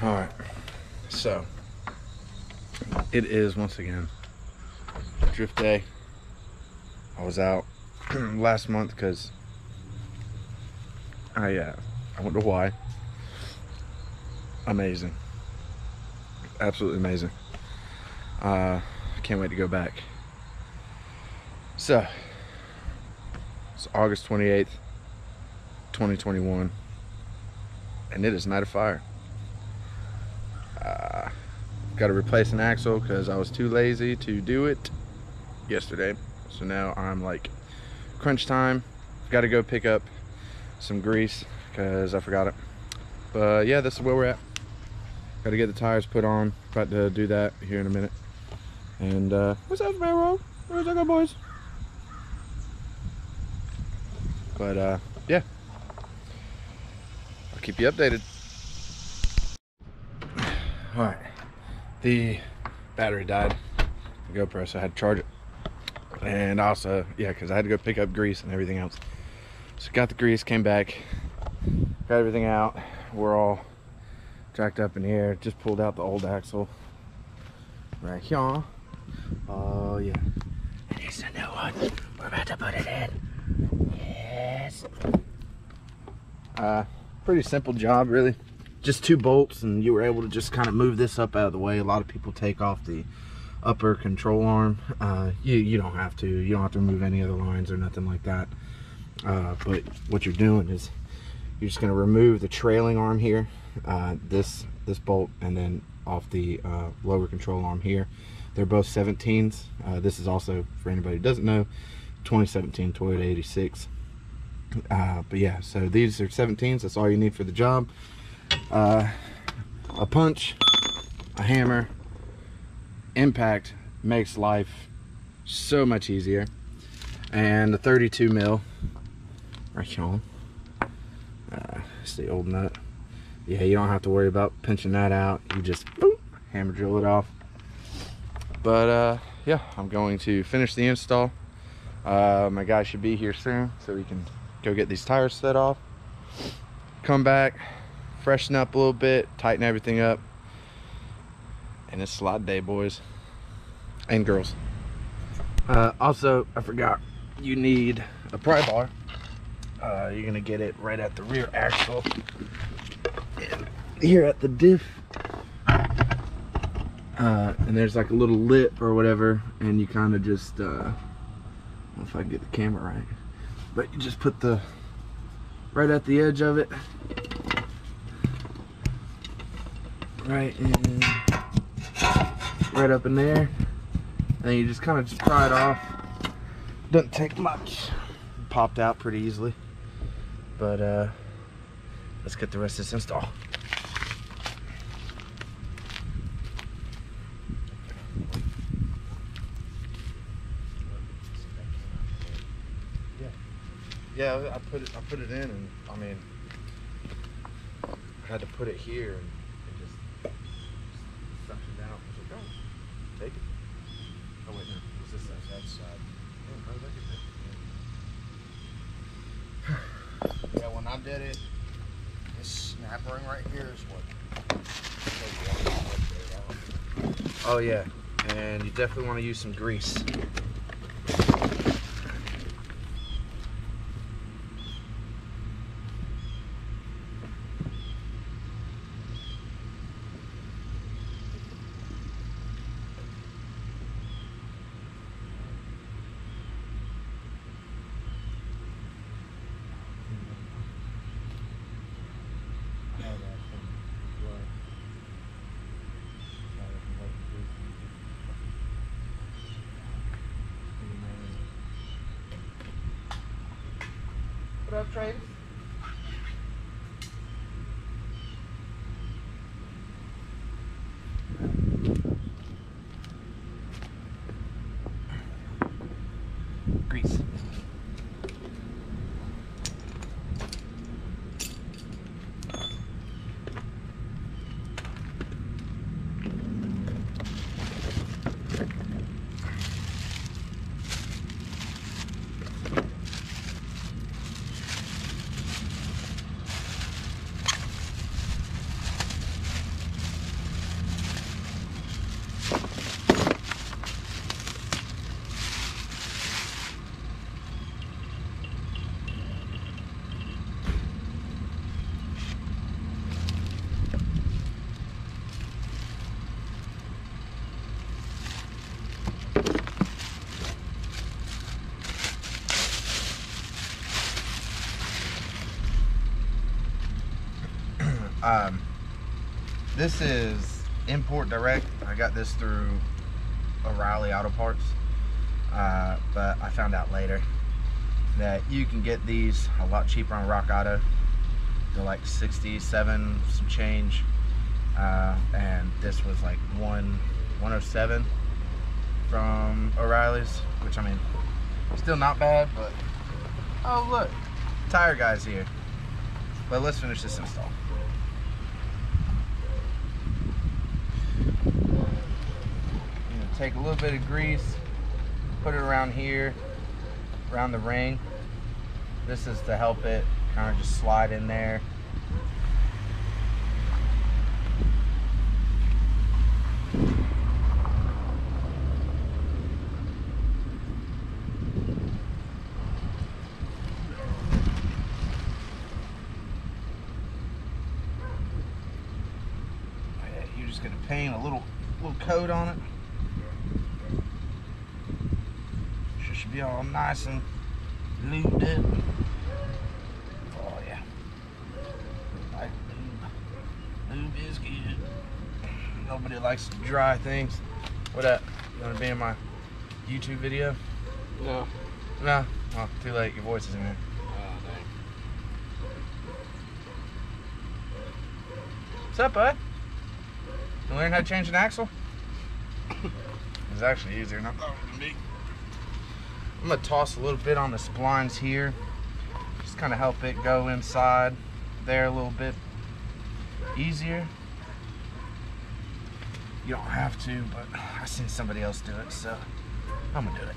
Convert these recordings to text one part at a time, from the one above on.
All right, so it is once again drift day. I was out last month because I went to Hawaii. Amazing, absolutely amazing. I can't wait to go back. So it's August 28th, 2021, and it is Night of Fire. Got to replace an axle because I was too lazy to do it yesterday. So now I'm like, crunch time. Got to go pick up some grease because I forgot it. But yeah, this is where we're at. Got to get the tires put on. About to do that here in a minute. And what's up, railroad? Where's that go, boys? But yeah, I'll keep you updated. All right, the battery died, the GoPro, so I had to charge it. And also, yeah, because I had to go pick up grease and everything else. So got the grease, came back, got everything out. We're all jacked up in here. Just pulled out the old axle right here. Oh yeah, and it's a new one. We're about to put it in. Yes. Pretty simple job, really. Just 2 bolts, and you were able to just kind of move this up out of the way. A lot of people take off the upper control arm. You don't have to. You don't have to remove any other lines or nothing like that. But what you're doing is you're just going to remove the trailing arm here, this bolt, and then off the lower control arm here. They're both 17s. This is also, for anybody who doesn't know, 2017 Toyota 86. But yeah, so these are 17s. That's all you need for the job. A punch, a hammer, impact makes life so much easier, and a 32 mil right here. It's the old nut. Yeah, you don't have to worry about pinching that out. You just boop, hammer drill it off. But yeah, I'm going to finish the install. My guy should be here soon, so we can go get these tires set off, come back, freshen up a little bit, tighten everything up, and it's slot day, boys and girls. Also, I forgot, you need a pry bar. You're gonna get it right at the rear axle and here at the diff, and there's like a little lip or whatever, and you kind of just I don't know if I can get the camera right, but you just put the right at the edge of it, right up in there, and you just kind of just pry it off. Doesn't take much. Popped out pretty easily. But let's get the rest of this install. Yeah, I put it in, and I mean, I had to put it here, and it just suctioned out. I was like, oh, take it. Oh wait, no, what's this side? That side. Oh, how did I get that? Yeah, when I did it, this snap ring right here is what. Oh yeah, and you definitely want to use some grease. What up, Travis? Grease. This is import direct. I got this through O'Reilly Auto Parts, but I found out later that you can get these a lot cheaper on Rock Auto. They're like 67 some change, and this was like 107 from O'Reilly's, which, I mean, still not bad, but oh look, tire guy's here. But let's finish this install. Take a little bit of grease, put it around here, around the ring. This is to help it kind of just slide in there. You're just gonna paint a little coat on it. Should be all nice and lubed up. Oh yeah. Like lube. Lube is good. Nobody likes dry things. What up? You wanna be in my YouTube video? No. No? Oh, too late. Your voice is in there. Oh, dang. What's up, bud? You learn how to change an axle? It's actually easier than I thought it would be. I'm gonna toss a little bit on the splines here. Just kind of help it go inside there a little bit easier. You don't have to, but I've seen somebody else do it, so I'm gonna do it.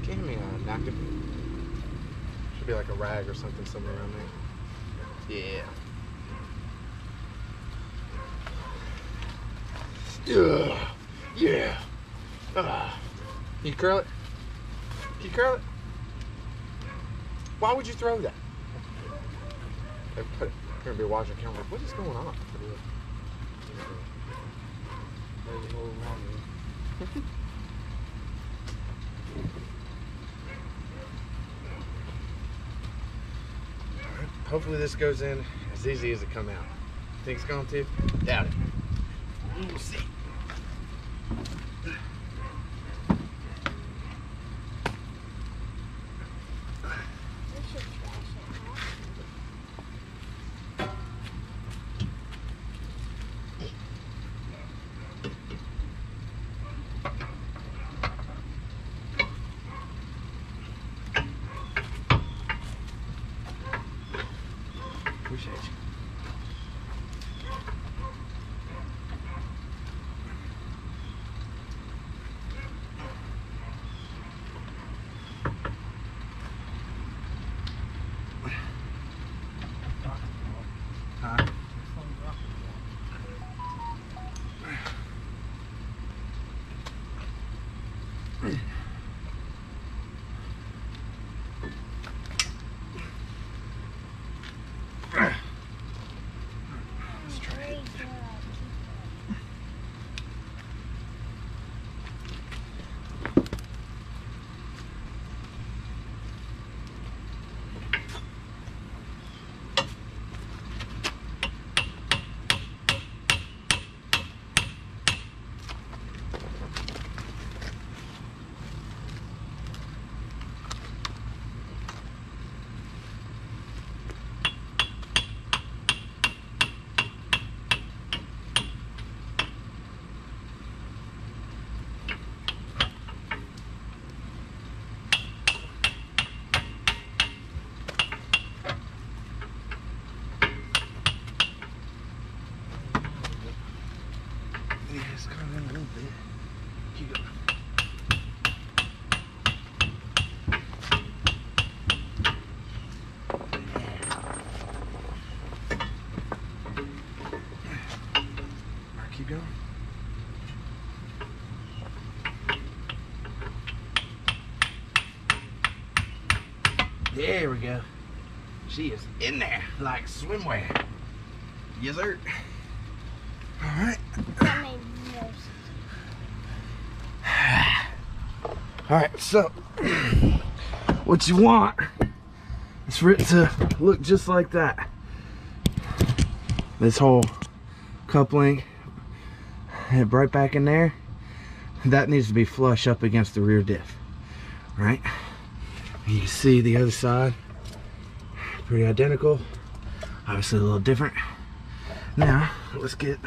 Give me a napkin. Should be like a rag or something somewhere around there. Yeah. Yeah. Can you curl it? Can you curl it? Why would you throw that? Hey, put it. You're gonna be watching the camera. What is going on? Hopefully this goes in as easy as it come out. Think it's going to? Doubt it. We'll see. Appreciate you. Huh? Let's try it. Yeah, it's coming in a little bit. Keep going. Alright, keep going. There we go. She is in there like swimwear. Yes, sir. All right. That made no sense. All right, so what you want is for it to look just like that. This whole coupling, head right back in there. That needs to be flush up against the rear diff, right? You can see the other side, pretty identical, obviously a little different. Now, let's get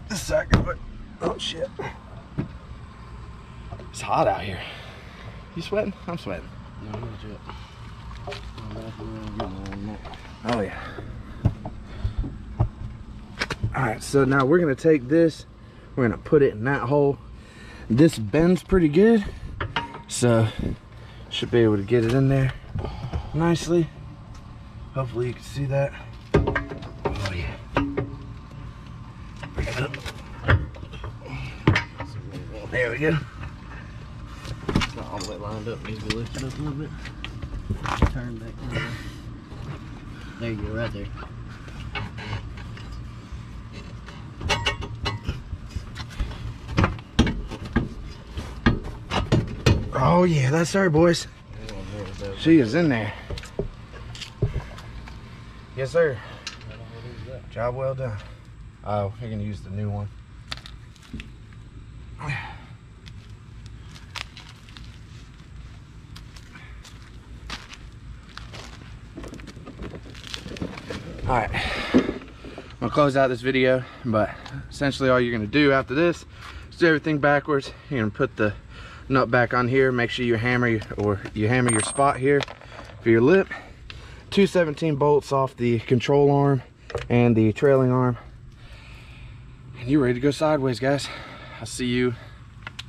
this side going. Oh shit. It's hot out here. You sweating? I'm sweating. No, not yet. Oh yeah. Alright, so now we're gonna take this, we're gonna put it in that hole. This bends pretty good, so should be able to get it in there nicely. Hopefully you can see that. Oh yeah. Bring it up. There we go. It's not all the way lined up. Needs to be lifted up a little bit. Turn back. There you go, right there. Oh yeah, that's her, boys. She is in there. Yes, sir. Job well done. Oh, you're gonna use the new one. All right, I'm gonna close out this video, but essentially all you're gonna do after this is do everything backwards. You're gonna put the nut back on here. Make sure you hammer your spot here for your lip. 217 bolts off the control arm and the trailing arm, and you're ready to go sideways, guys. I'll see you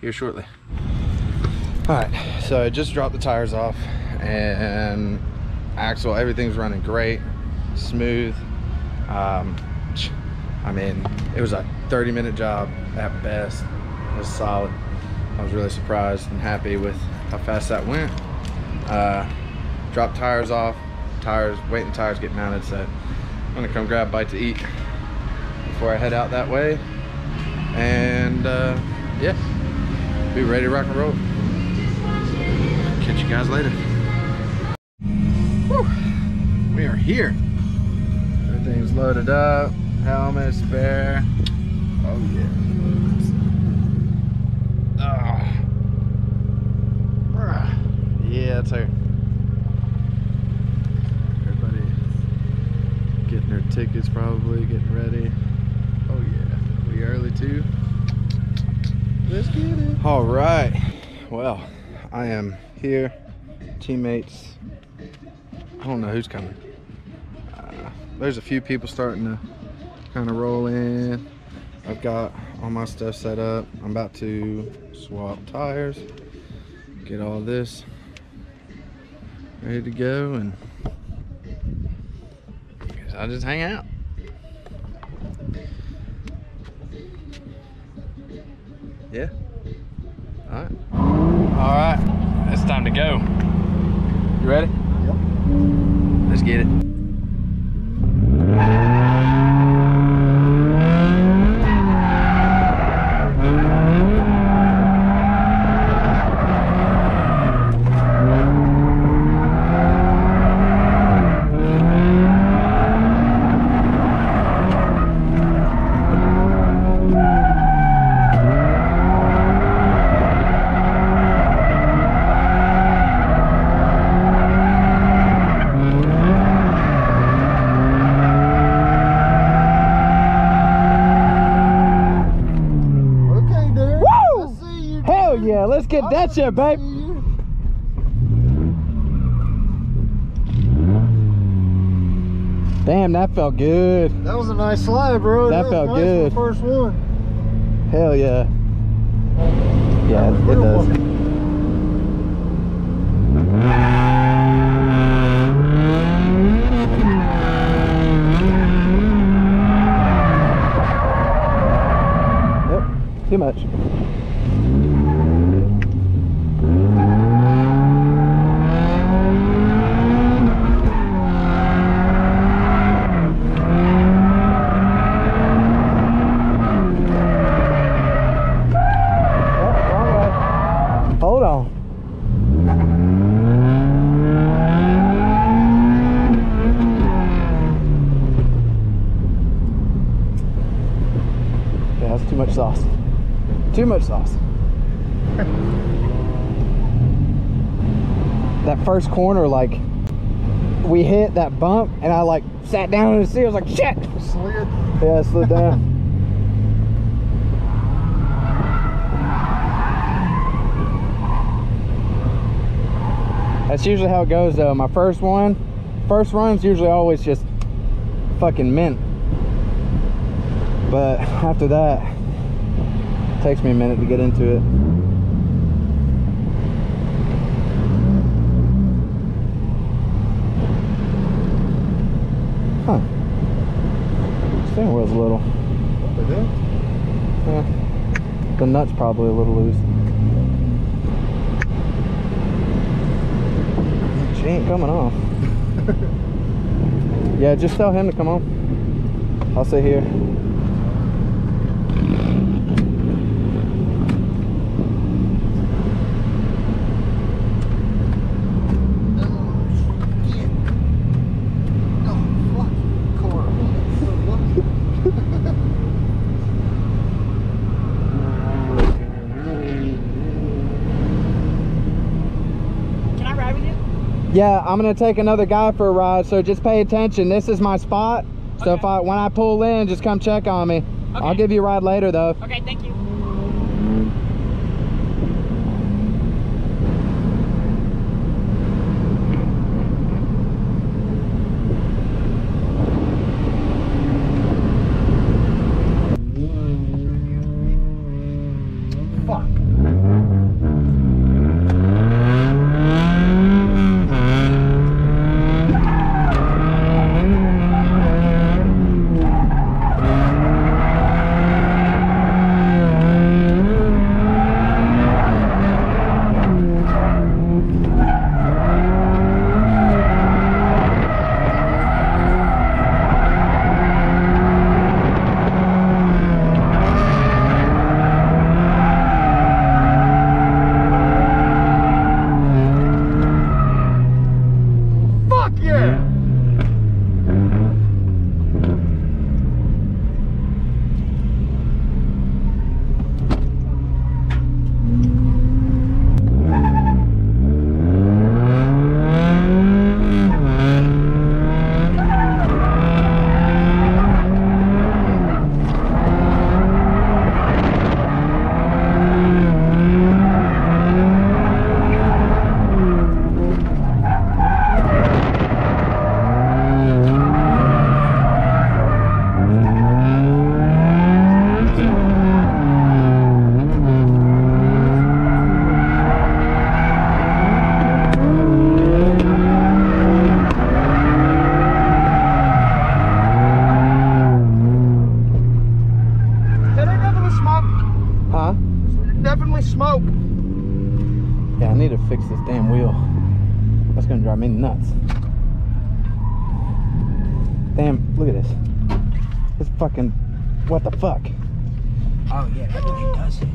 here shortly. All right, so I just dropped the tires off, and axle, everything's running great, smooth. I mean, it was a 30-minute job at best. It was solid. I was really surprised and happy with how fast that went. Dropped tires off, waiting tires get mounted, so I'm gonna come grab a bite to eat before I head out that way, and yeah, be ready to rock and roll. Catch you guys later. Whew. We are here. Everything's loaded up, helmet, spare. Oh yeah. Yeah, that's her. Everybody getting their tickets, probably getting ready. Oh yeah, we early too. Let's get it. All right, well, I am here. Teammates, I don't know who's coming. There's a few people starting to kind of roll in. I've got all my stuff set up. I'm about to swap tires, get all this ready to go, and I'll just hang out. Yeah. All right. All right. It's time to go. You ready? Yep. Let's get it. Yeah, let's get that shit, babe. Damn, that felt good. That was a nice slide, bro. That felt nice good. For the first one. Hell yeah. Yeah, it does. Yep, too much. sauce. Too much sauce. That first corner, like, we hit that bump and I like sat down in the seat. I was like, shit! Slid? Yeah, I slid down. That's usually how it goes though. My first run's usually always just fucking mint. But after that, it takes me a minute to get into it. Huh. Steering wheel's a little. What the hell? Yeah. The nut's probably a little loose. She ain't coming off. Yeah, just tell him to come on. I'll sit here. Yeah, I'm gonna take another guy for a ride, so just pay attention. This is my spot. So okay. When I pull in, just come check on me. Okay. I'll give you a ride later though. Okay, thank you. Smoke. Yeah, I need to fix this damn wheel. That's gonna drive me nuts. Damn, look at this. This fucking, what the fuck? Oh yeah, that thing does it.